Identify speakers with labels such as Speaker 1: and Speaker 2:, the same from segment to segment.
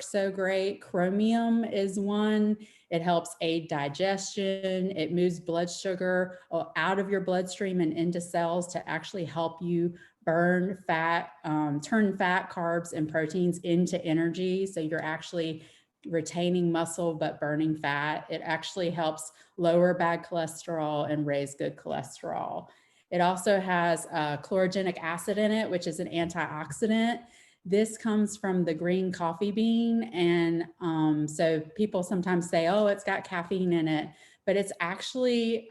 Speaker 1: so great. Chromium is one. It helps aid digestion. It moves blood sugar out of your bloodstream and into cells to actually help you burn fat, turn fat, carbs, and proteins into energy. So you're actually retaining muscle but burning fat. It actually helps lower bad cholesterol and raise good cholesterol. It also has chlorogenic acid in it, which is an antioxidant. This comes from the green coffee bean. And so people sometimes say, oh, it's got caffeine in it, but it's actually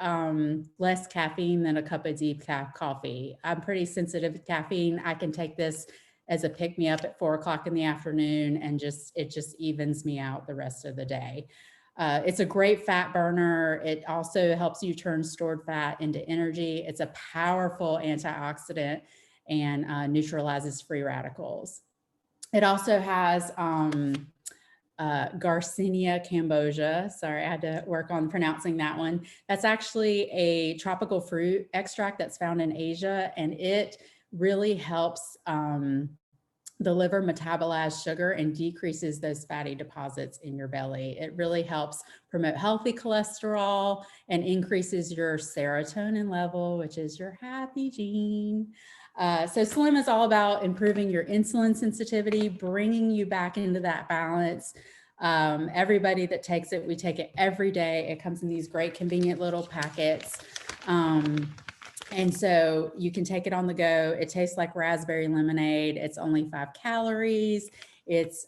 Speaker 1: less caffeine than a cup of decaf coffee. I'm pretty sensitive to caffeine. I can take this as a pick me up at 4 o'clock in the afternoon, and it just evens me out the rest of the day. It's a great fat burner. It also helps you turn stored fat into energy. It's a powerful antioxidant and neutralizes free radicals. It also has Garcinia cambogia. Sorry, I had to work on pronouncing that one. That's actually a tropical fruit extract that's found in Asia, and it really helps the liver metabolize sugar and decreases those fatty deposits in your belly. It really helps promote healthy cholesterol and increases your serotonin level, which is your happy gene. So Slim is all about improving your insulin sensitivity, bringing you back into that balance. Everybody that takes it, we take it every day. It comes in these great convenient little packets. And so you can take it on the go. It tastes like raspberry lemonade. It's only 5 calories. It's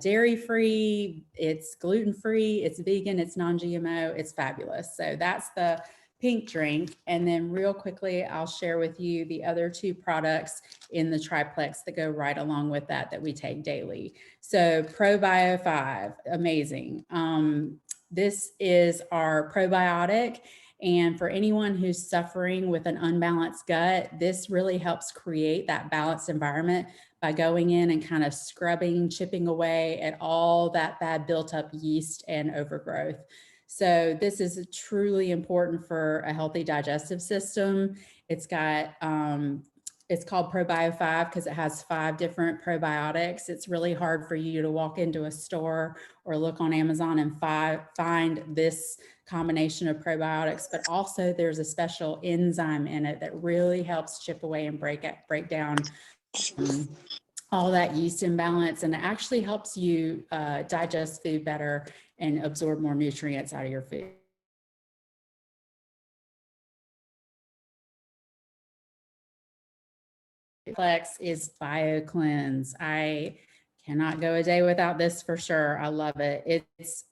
Speaker 1: dairy-free. It's gluten-free. It's vegan. It's non-GMO. It's fabulous. So that's the pink drink. And then real quickly, I'll share with you the other 2 products in the triplex that go right along with that we take daily. So ProBio 5, amazing. This is our probiotic. And for anyone who's suffering with an unbalanced gut, this really helps create that balanced environment by going in and kind of scrubbing, chipping away at all that bad built up yeast and overgrowth. So this is truly important for a healthy digestive system. It's got, it's called ProBio 5 because it has 5 different probiotics. It's really hard for you to walk into a store or look on Amazon and find this combination of probiotics, but also there's a special enzyme in it that really helps chip away and break down all that yeast imbalance, and it actually helps you digest food better and absorb more nutrients out of your food. Complex is BioCleanse. I cannot go a day without this for sure. I love it. It's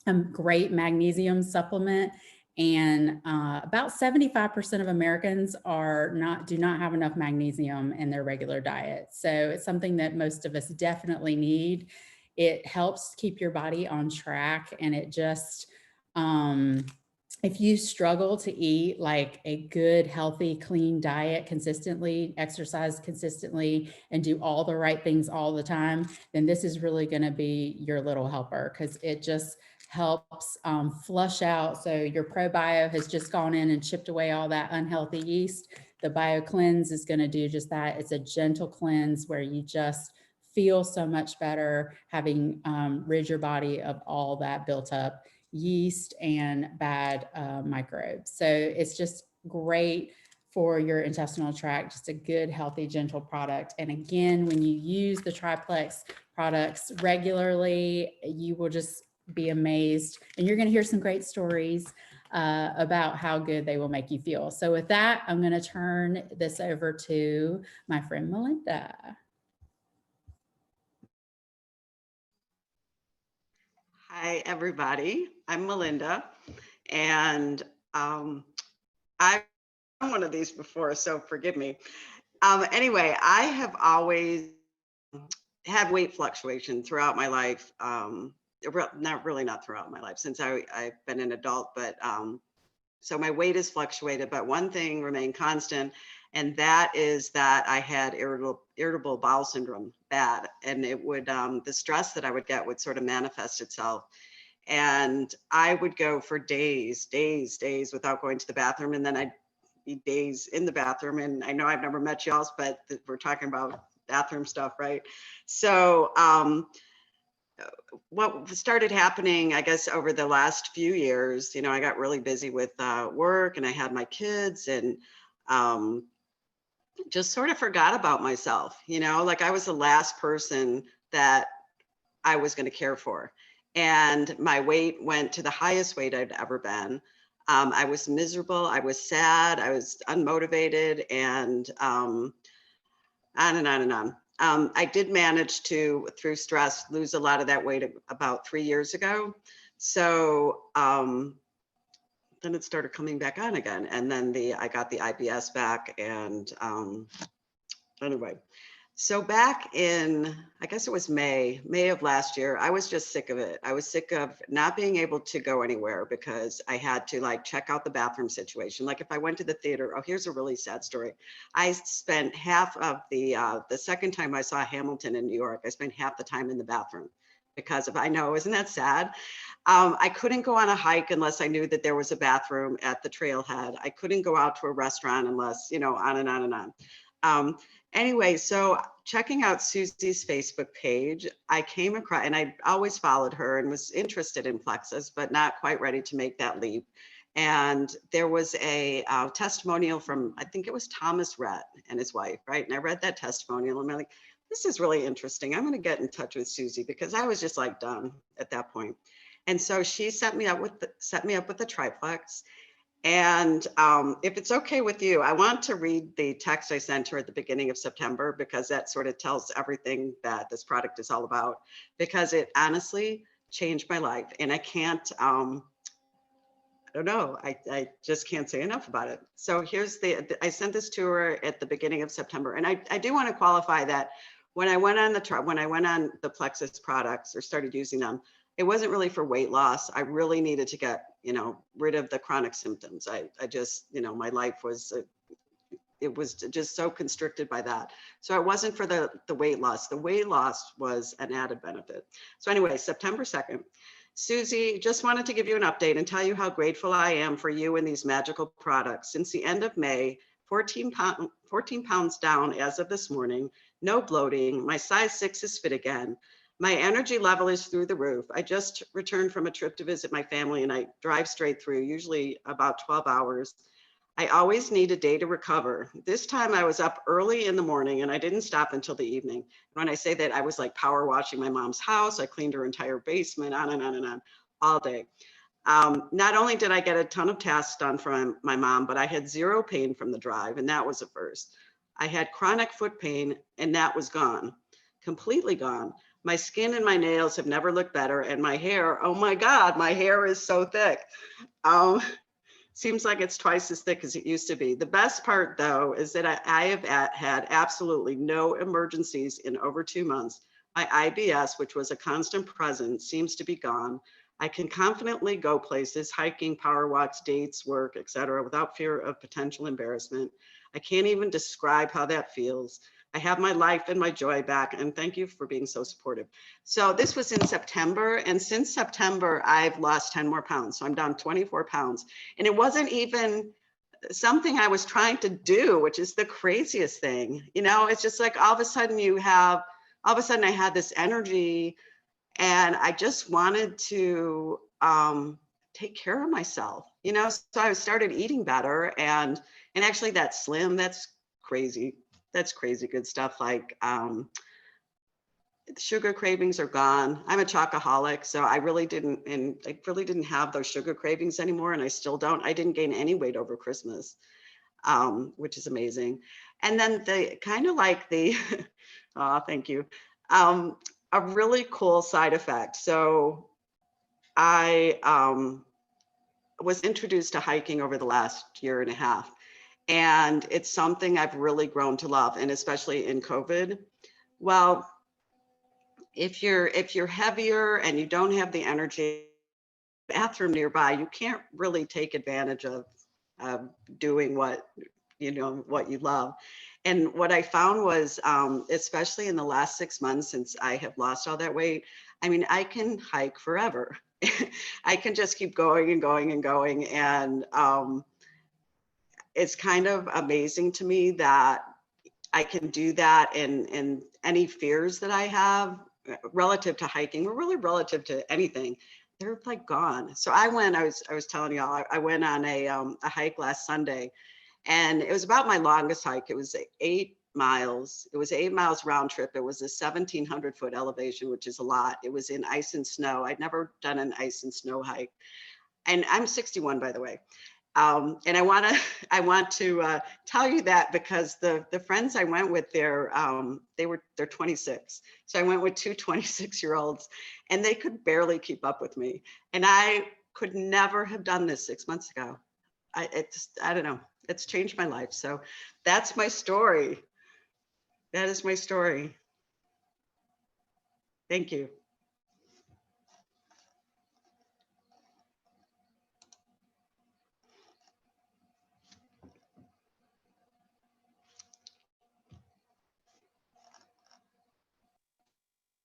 Speaker 1: a great magnesium supplement, and about 75% of Americans do not have enough magnesium in their regular diet. So it's something that most of us definitely need. It helps keep your body on track, and it just if you struggle to eat like a good, healthy, clean diet consistently, exercise consistently, and do all the right things all the time, then this is really going to be your little helper, because it just helps flush out. So your ProBio has just gone in and chipped away all that unhealthy yeast. The BioCleanse is going to do just that. It's a gentle cleanse where you just feel so much better, having rid your body of all that built up yeast and bad microbes. So it's just great for your intestinal tract, just a good, healthy, gentle product. And again, when you use the triplex products regularly, you will just be amazed. And you're going to hear some great stories about how good they will make you feel. So with that, I'm going to turn this over to my friend Melinda.
Speaker 2: Hi, everybody. I'm Melinda, and I've done one of these before, so forgive me. Anyway, I have always had weight fluctuation throughout my life. Not throughout my life, since I've been an adult, but so my weight has fluctuated, but one thing remained constant, and that is that I had irritable bowel syndrome bad, and it would, the stress that I would get would sort of manifest itself. And I would go for days without going to the bathroom. And then I'd be days in the bathroom. And I know I've never met y'all, but we're talking about bathroom stuff, right? So what started happening, I guess, over the last few years, I got really busy with work, and I had my kids, and um, just sort of forgot about myself, like I was the last person that I was going to care for. And my weight went to the highest weight I'd ever been. I was miserable. I was sad. I was unmotivated, and on and on and on. I did manage to, through stress, lose a lot of that weight about 3 years ago. So then it started coming back on again. And then I got the IBS back. And anyway, so back in, I guess it was May of last year, I was just sick of it. I was sick of not being able to go anywhere because I had to like check out the bathroom situation. Like if I went to the theater, oh, here's a really sad story. I spent half of the second time I saw Hamilton in New York, I spent half the time in the bathroom because I know, isn't that sad? I couldn't go on a hike unless I knew that there was a bathroom at the trailhead. I couldn't go out to a restaurant unless, on and on and on. Anyway, so checking out Susie's Facebook page, I came across, and I always followed her and was interested in Plexus, but not quite ready to make that leap. And there was a testimonial from, I think it was Thomas Rhett and his wife, right? And I read that testimonial and I'm like, this is really interesting. I'm going to get in touch with Susie because I was just like done at that point. And so she set me up with the triplex. And if it's okay with you, I want to read the text I sent her at the beginning of September, because that sort of tells everything that this product is all about, because it honestly changed my life. And I can't, I don't know, I just can't say enough about it. So here's I sent this to her at the beginning of September. And I do want to qualify that when I went on the Plexus products or started using them, it wasn't really for weight loss. I really needed to get, rid of the chronic symptoms. I just, my life was, it was just so constricted by that. So it wasn't for the weight loss. The weight loss was an added benefit. So anyway, September 2nd, Susie, just wanted to give you an update and tell you how grateful I am for you and these magical products. Since the end of May, 14 pounds down as of this morning, no bloating, my size 6 is fit again. My energy level is through the roof. I just returned from a trip to visit my family and I drive straight through, usually about 12 hours. I always need a day to recover. This time I was up early in the morning and I didn't stop until the evening. When I say that, I was like power washing my mom's house. I cleaned her entire basement, on and on and on, all day. Not only did I get a ton of tasks done from my mom, but I had zero pain from the drive, and that was a first. I had chronic foot pain and that was gone, completely gone. My skin and my nails have never looked better, and my hair, oh my God, my hair is so thick. Seems like it's twice as thick as it used to be. The best part though, is that I have had absolutely no emergencies in over 2 months. My IBS, which was a constant presence, seems to be gone. I can confidently go places, hiking, power walks, dates, work, etc., without fear of potential embarrassment. I can't even describe how that feels. I have my life and my joy back, and thank you for being so supportive. So this was in September, and since September, I've lost 10 more pounds. So I'm down 24 pounds. And it wasn't even something I was trying to do, which is the craziest thing. It's just like all of a sudden I had this energy, and I just wanted to take care of myself, so I started eating better, and actually that's crazy. That's crazy good stuff. Like sugar cravings are gone. I'm a chocoholic, so I really didn't have those sugar cravings anymore, and I still don't. I didn't gain any weight over Christmas, which is amazing. And then the kind of like the, oh, thank you. A really cool side effect. So I was introduced to hiking over the last year and a half. And it's something I've really grown to love, and especially in COVID. Well, if you're heavier and you don't have the energy, bathroom nearby, you can't really take advantage of doing what you love. And what I found was, especially in the last 6 months since I have lost all that weight, I mean, I can hike forever. I can just keep going and going and going. And it's kind of amazing to me that I can do that, and any fears that I have relative to hiking, or really relative to anything, they're like gone. So I was telling y'all, I went on a hike last Sunday, and it was about my longest hike. It was 8 miles. It was 8 miles round trip. It was a 1,700-foot elevation, which is a lot. It was in ice and snow. I'd never done an ice and snow hike. And I'm 61, by the way. And I want to tell you that because the friends I went with, they're 26. So I went with two 26-year-olds, and they could barely keep up with me. And I could never have done this 6 months ago. I don't know. It's changed my life. So that's my story. That is my story. Thank you.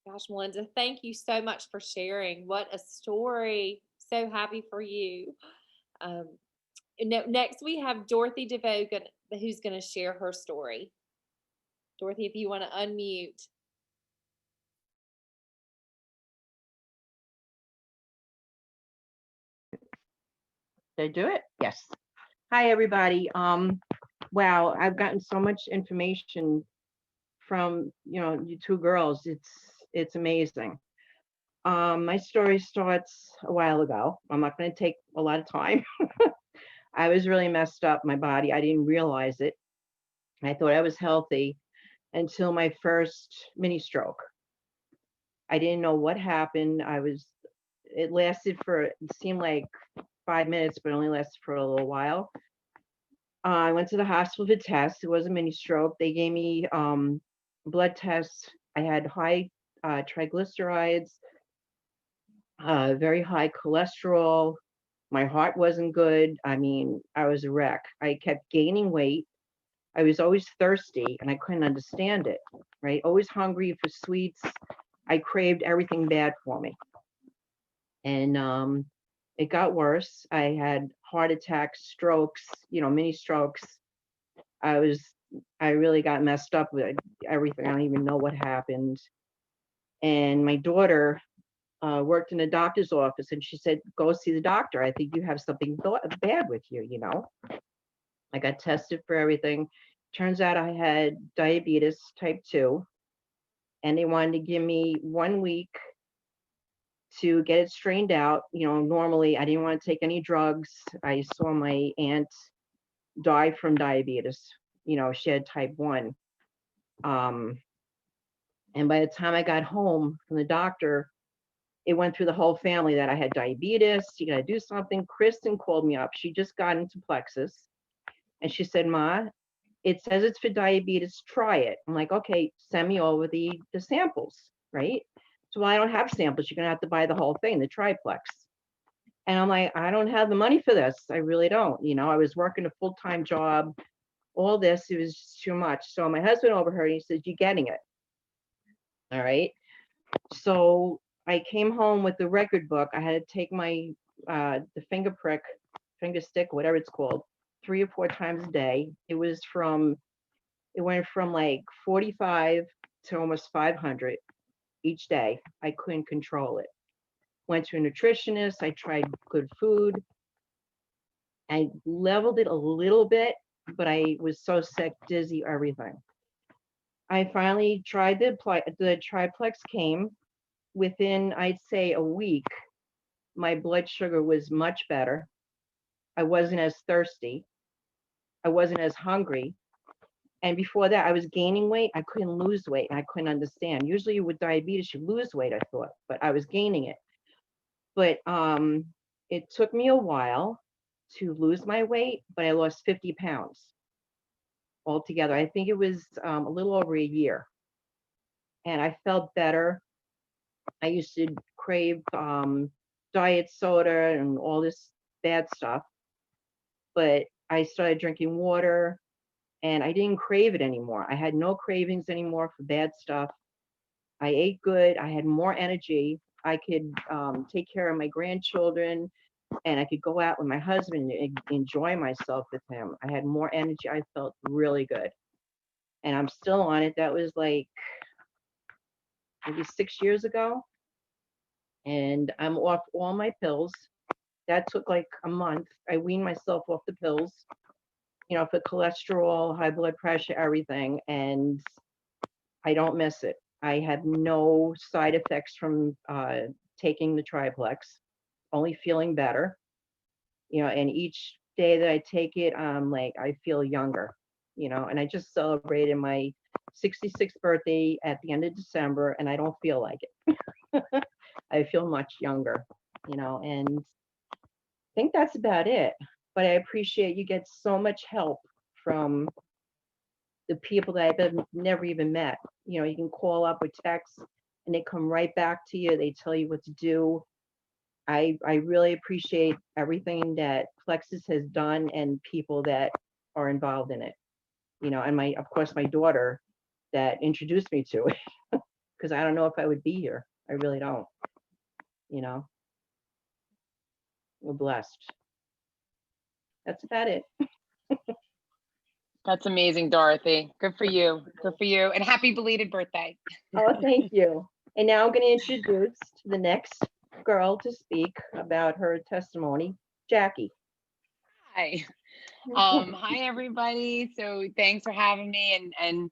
Speaker 3: Gosh, Melinda, thank you so much for sharing. What a story. So happy for you. Um, Next, we have Dorothy DeVoe, who's going to share her story. Dorothy, if you want to unmute.
Speaker 4: Did I do it? Yes. Hi, everybody. Wow, I've gotten so much information from, you two girls. It's amazing. My story starts a while ago. I'm not going to take a lot of time. I was really messed up, my body. I didn't realize it. I thought I was healthy until my first mini stroke. I didn't know what happened. It lasted it seemed like 5 minutes, but only lasted for a little while. I went to the hospital for tests. It was a mini stroke. They gave me blood tests. I had high triglycerides, very high cholesterol. My heart wasn't good. I mean, I was a wreck. I kept gaining weight. I was always thirsty, and I couldn't understand it, right? Always hungry for sweets. I craved everything bad for me. And it got worse. I had heart attacks, strokes, mini strokes. I really got messed up with everything. I don't even know what happened. And my daughter worked in a doctor's office, and she said, "Go see the doctor. I think you have something bad with you." I got tested for everything. Turns out I had diabetes type 2, and they wanted to give me 1 week to get it strained out. Normally I didn't want to take any drugs. I saw my aunt die from diabetes. She had type 1. And by the time I got home from the doctor, it went through the whole family that I had diabetes. You got to do something. Kristen called me up. She just got into Plexus, and she said, "Ma, it says it's for diabetes. Try it." I'm like, "Okay, send me over the samples," right? So, well, I don't have samples. You're gonna have to buy the whole thing, the triplex. And I'm like, I don't have the money for this. I really don't. I was working a full-time job. All this, it was just too much. So my husband overheard, and he says, "You getting it?" All right. So I came home with the record book. I had to take my the finger stick, whatever it's called, 3 or 4 times a day. It went from like 45 to almost 500 each day. I couldn't control it. Went to a nutritionist. I tried good food. I leveled it a little bit, but I was so sick, dizzy, everything. I finally tried the triplex came. Within, I'd say, a week, my blood sugar was much better. I wasn't as thirsty. I wasn't as hungry. And before that, I was gaining weight. I couldn't lose weight, and I couldn't understand. Usually with diabetes, you lose weight, I thought, but I was gaining it. But it took me a while to lose my weight, but I lost 50 pounds altogether. I think it was a little over a year. And I felt better. I used to crave diet soda and all this bad stuff, but I started drinking water, and I didn't crave it anymore. I had no cravings anymore for bad stuff. I ate good. I had more energy. I could take care of my grandchildren, and I could go out with my husband and enjoy myself with him. I had more energy. I felt really good. and I'm still on it. That was like maybe 6 years ago. And I'm off all my pills. That took like a month. I weaned myself off the pills, for cholesterol, high blood pressure, everything. And I don't miss it. I have no side effects from taking the triplex, only feeling better, and each day that I take it, I feel younger, and I just celebrated my 66th birthday at the end of December, and I don't feel like it. I feel much younger, and I think that's about it. But I appreciate you get so much help from the people that I've never even met. You can call up with text and they come right back to you. They tell you what to do. I really appreciate everything that Plexus has done and people that are involved in it. And of course, my daughter that introduced me to it, because I don't know if I would be here. I really don't. We're blessed. That's about it.
Speaker 5: That's amazing, Dorothy. Good for you. Good for you. And happy belated birthday.
Speaker 4: Oh, thank you. And now I'm going to introduce the next girl to speak about her testimony, Jackie.
Speaker 5: Hi. Hi, everybody. So thanks for having me. And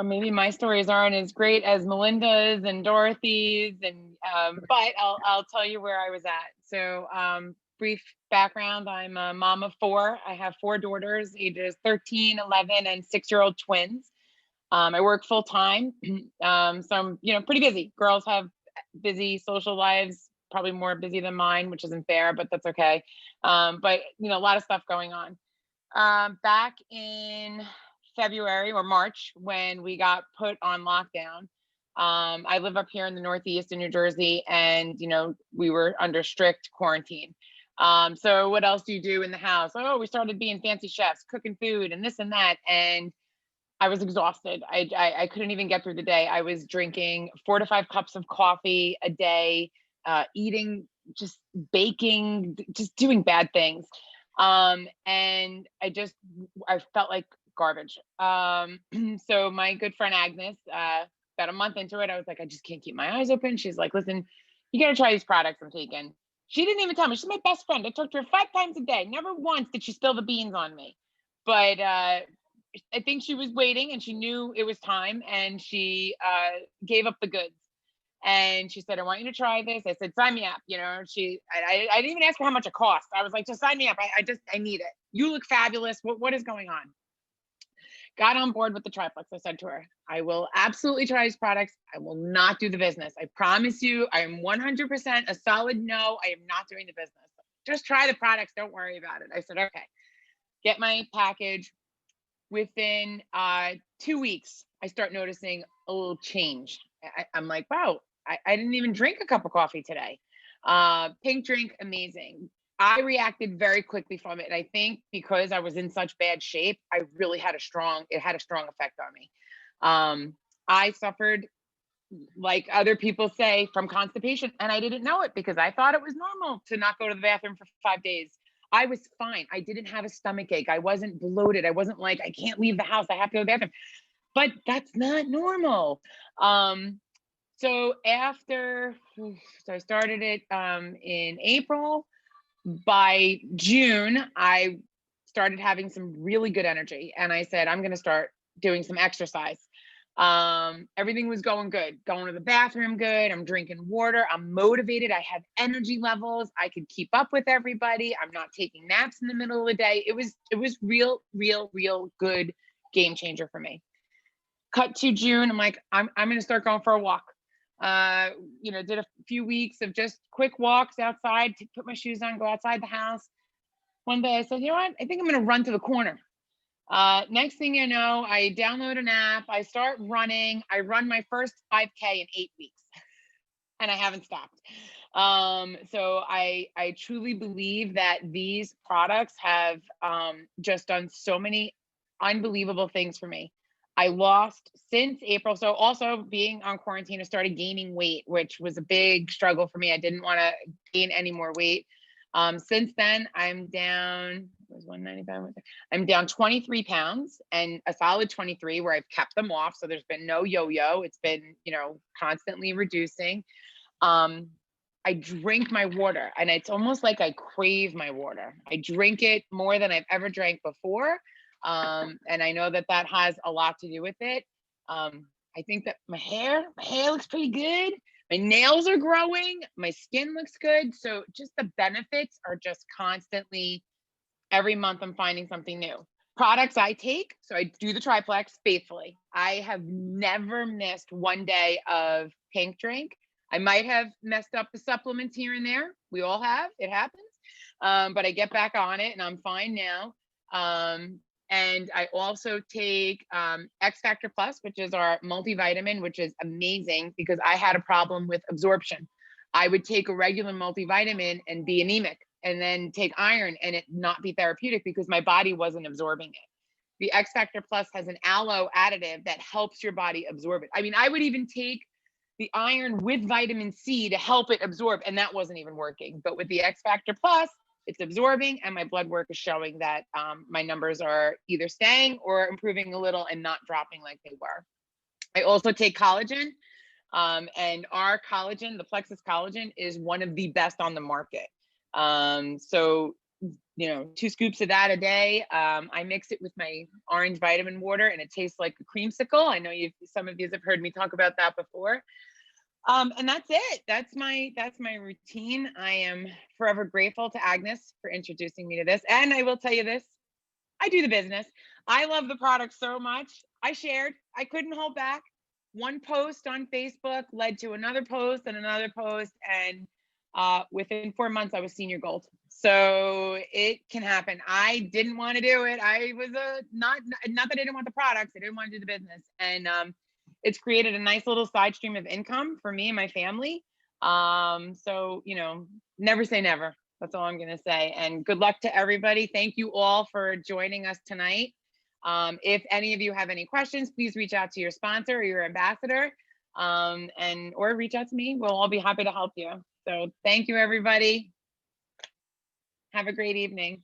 Speaker 5: maybe my stories aren't as great as Melinda's and Dorothy's, but I'll tell you where I was at. So brief background, I'm a mom of four. I have four daughters, ages 13, 11, and 6-year-old twins. I work full time, so I'm pretty busy. Girls have busy social lives, probably more busy than mine, which isn't fair, but that's okay. But a lot of stuff going on. Back in February or March, when we got put on lockdown, I live up here in the Northeast in New Jersey, and we were under strict quarantine. So what else do you do in the house? Oh, we started being fancy chefs, cooking food and this and that, and I was exhausted. I couldn't even get through the day. I was drinking 4 to 5 cups of coffee a day, eating, just baking, just doing bad things. And I felt like garbage. So my good friend Agnes, about a month into it, I was like, I just can't keep my eyes open. She's like, listen, you got to try these products I'm taking. She didn't even tell me. She's my best friend. I talked to her 5 times a day. Never once did she spill the beans on me. But I think she was waiting and she knew it was time, and she gave up the goods. And she said, I want you to try this. I said, sign me up. I didn't even ask her how much it cost. I was like, just sign me up. I need it. You look fabulous. What is going on? Got on board with the triplex. I said to her, I will absolutely try these products. I will not do the business. I promise you, I am 100% a solid no. I am not doing the business. Just try the products. Don't worry about it. I said, okay. Get my package. Within 2 weeks, I start noticing a little change. I'm like, wow, I didn't even drink a cup of coffee today. Pink drink, amazing. I reacted very quickly from it. And I think because I was in such bad shape, it had a strong effect on me. I suffered, like other people say, from constipation, and I didn't know it because I thought it was normal to not go to the bathroom for 5 days. I was fine. I didn't have a stomach ache. I wasn't bloated. I wasn't like, I can't leave the house. I have to go to the bathroom. But that's not normal. So I started it in April. By June, I started having some really good energy. And I said, I'm going to start doing some exercise. Everything was going good, going to the bathroom good. I'm drinking water. I'm motivated. I have energy levels. I could keep up with everybody. I'm not taking naps in the middle of the day. It was real good game changer for me. Cut to June. I'm like, I'm going to start going for a walk. Did a few weeks of just quick walks outside to put my shoes on, go outside the house. One day I said, you know what? I think I'm going to run to the corner. Next thing you know, I download an app, I start running. I run my first 5K in 8 weeks and I haven't stopped. So I truly believe that these products have just done so many unbelievable things for me. I lost since April. So also being on quarantine, I started gaining weight, which was a big struggle for me. I didn't want to gain any more weight. Since then, I'm down was 195. I'm down 23 pounds and a solid 23 where I've kept them off. So there's been no yo-yo. It's been, you know, constantly reducing. I drink my water and it's almost like I crave my water. I drink it more than I've ever drank before. And I know that that has a lot to do with it. I think that my hair looks pretty good. My nails are growing. My skin looks good. So just the benefits are just constantly, every month I'm finding something new. Products I take, so I do the triplex faithfully. I have never missed one day of pink drink. I might have messed up the supplements here and there. We all have, it happens. But I get back on it and I'm fine now. And I also take X Factor Plus, which is our multivitamin, which is amazing because I had a problem with absorption. I would take a regular multivitamin and be anemic, and then take iron and it not be therapeutic because my body wasn't absorbing it. The X Factor Plus has an aloe additive that helps your body absorb it. I mean, I would even take the iron with vitamin C to help it absorb, and that wasn't even working. But with the X Factor Plus, it's absorbing, and my blood work is showing that my numbers are either staying or improving a little and not dropping like they were. I also take collagen, and our collagen, the Plexus collagen, is one of the best on the market. So, you know, 2 scoops of that a day. I mix it with my orange vitamin water and it tastes like a creamsicle. I know some of you have heard me talk about that before. And that's it. That's my routine. I am forever grateful to Agnes for introducing me to this. And I will tell you this, I do the business. I love the product so much. I shared, I couldn't hold back. One post on Facebook led to another post and another post. And within 4 months, I was senior gold. So it can happen. I didn't want to do it. I was not that I didn't want the products. I didn't want to do the business. And it's created a nice little side stream of income for me and my family. So, you know, never say never. That's all I'm going to say. And good luck to everybody. Thank you all for joining us tonight. If any of you have any questions, please reach out to your sponsor or your ambassador, or reach out to me. We'll all be happy to help you. So thank you, everybody. Have a great evening.